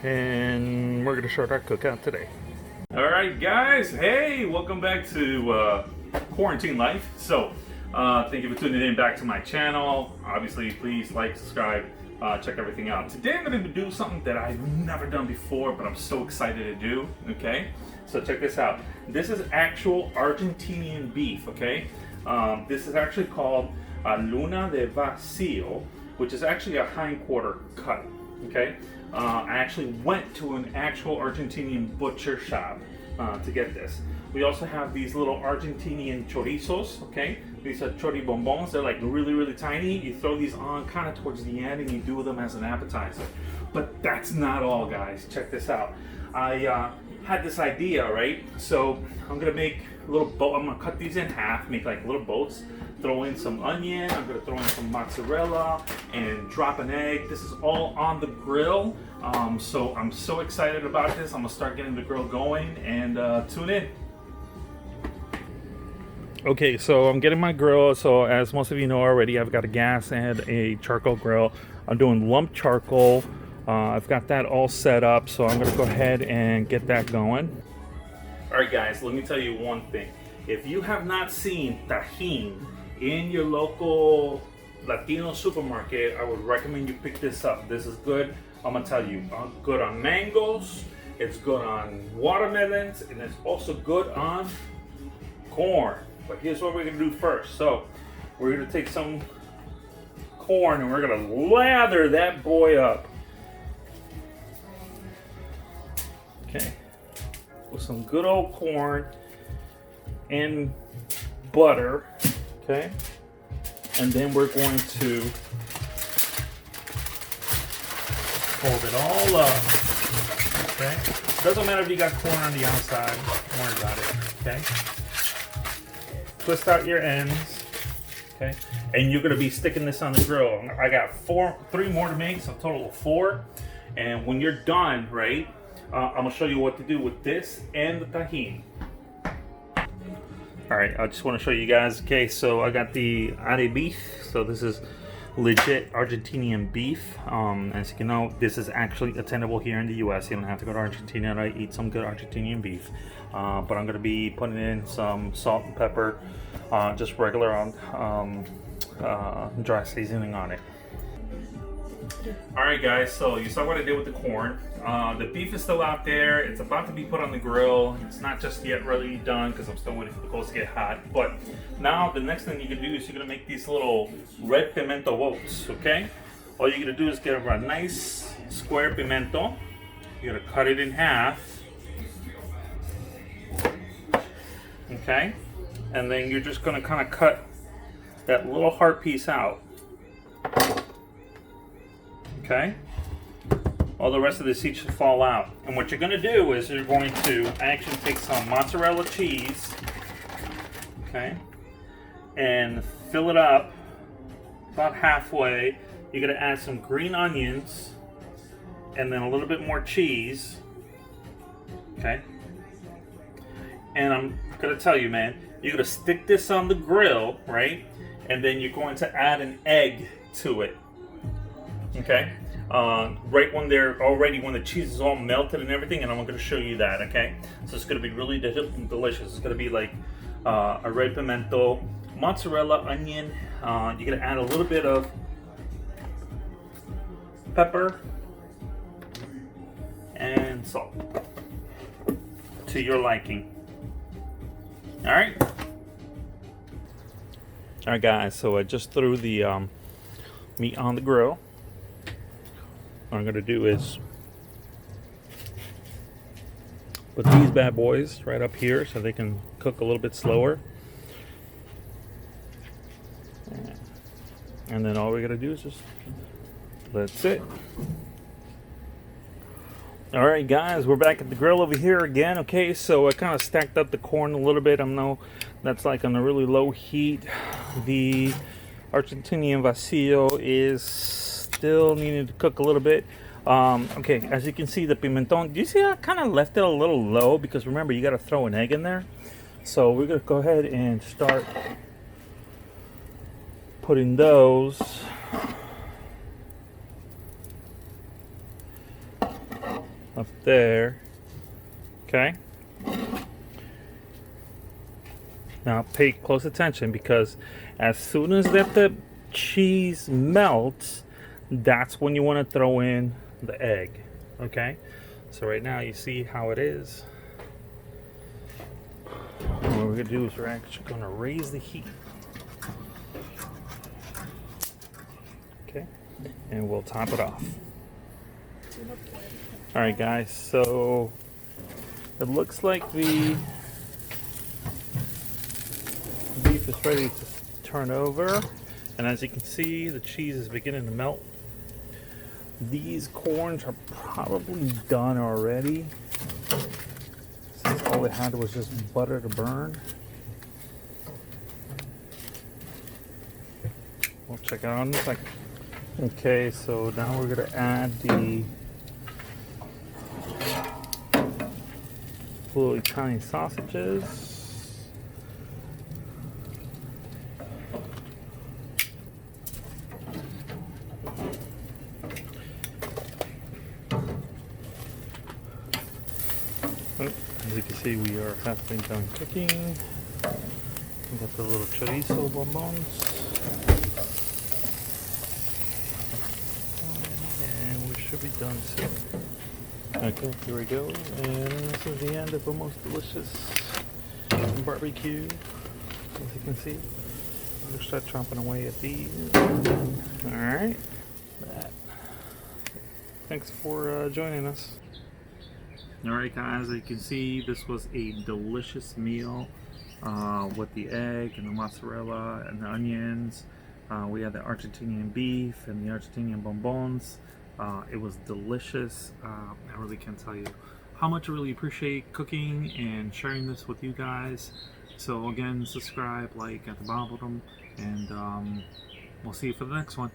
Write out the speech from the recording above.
and we're gonna start our cookout today. All right, guys. Hey, welcome back to Quarantine Life. So, thank you for tuning in back to my channel. Obviously, please like, subscribe, check everything out. Today, I'm gonna do something that I've never done before, but I'm so excited to do. Okay, so check this out. This is actual Argentinian beef. Okay, this is actually called Asado de Vacio, which is actually a hindquarter cut. Okay, I actually went to an actual Argentinian butcher shop to get this. We also have these little Argentinian chorizos. Okay, these are choribombons. They're like really tiny. You throw these on kind of towards the end, and you do them as an appetizer. But that's not all, guys. Check this out. I had this idea, right? So I'm gonna make a little boat. I'm gonna cut these in half, make like little boats. Throw in some onion. I'm gonna throw in some mozzarella and drop an egg. This is all on the grill. So I'm so excited about this. I'm gonna start getting the grill going and tune in. Okay, so I'm getting my grill. So as most of you know already, I've got a gas and a charcoal grill. I'm doing lump charcoal. I've got that all set up, so I'm gonna go ahead and get that going. All right, guys, let me tell you one thing. If you have not seen tajin in your local Latino supermarket, I would recommend you pick this up. This is good. I'm gonna tell you, good on mangoes, it's good on watermelons, and it's also good on corn. But here's what we're gonna do first. So we're gonna take some corn and we're gonna lather that boy up. Okay, with some good old corn and butter. Okay, and then we're going to fold it all up. Okay, doesn't matter if you got corn on the outside, don't worry about it. Okay, twist out your ends. Okay, and you're gonna be sticking this on the grill. I got three more to make, so a total of 4. And when you're done, right, I'm gonna show you what to do with this and the tajin. All right, I just want to show you guys. Okay, so I got the are beef. So this is legit Argentinian beef. As you can know, this is actually attainable here in the U.S. You don't have to go to Argentina to eat some good Argentinian beef. But I'm going to be putting in some salt and pepper, just regular on dry seasoning on it. All right, guys, so you saw what I did with the corn. The beef is still out there. It's about to be put on the grill. It's not just yet really done because I'm still waiting for the coals to get hot. But now the next thing you can do is you're gonna make these little red pimento boats, okay? All you're gonna do is get a nice square pimento. You're gonna cut it in half, okay? And then you're just gonna kind of cut that little heart piece out. Okay, all the rest of the seeds should fall out. And what you're going to do is you're going to actually take some mozzarella cheese, okay, and fill it up about halfway. You're going to add some green onions and then a little bit more cheese, okay. And I'm going to tell you, man, you're going to stick this on the grill, right, and then you're going to add an egg to it. Okay, right when when the cheese is all melted and everything, and I'm going to show you that. Okay, so it's going to be really delicious. It's going to be like a red pimento, mozzarella, onion. You're going to add a little bit of pepper and salt to your liking. All right, guys. So I just threw the meat on the grill. What I'm going to do is put these bad boys right up here so they can cook a little bit slower. And then all we got to do is just, that's it. All right, guys, we're back at the grill over here again. Okay, so I kind of stacked up the corn a little bit. I know that's like on a really low heat. The Argentinian Vacio is still needing to cook a little bit. Okay, as you can see, the pimenton, do you see I kind of left it a little low because remember you got to throw an egg in there. So we're going to go ahead and start putting those up there. Okay. Now pay close attention, because as soon as the cheese melts, that's when you want to throw in the egg. Okay. So right now you see how it is. And what we're gonna do is we're actually gonna raise the heat. Okay. And we'll top it off. All right, guys. So it looks like the beef is ready to turn over, and as you can see, the cheese is beginning to melt. These corns are probably done already, since all they had was just butter to burn. We'll check it out in a second. Okay, so now we're gonna add the little Italian sausages. As you can see, we are halfway done cooking. We got the little chorizo bonbons. And we should be done soon. Okay, here we go. And this is the end of the most delicious barbecue. As you can see, I'm going to start chomping away at these. Alright. Thanks for joining us. Alright guys, as you can see, this was a delicious meal with the egg and the mozzarella and the onions. We had the Argentinian beef and the Argentinian bonbons. It was delicious. I really can't tell you how much I really appreciate cooking and sharing this with you guys. So again, subscribe, like at the bottom, and we'll see you for the next one.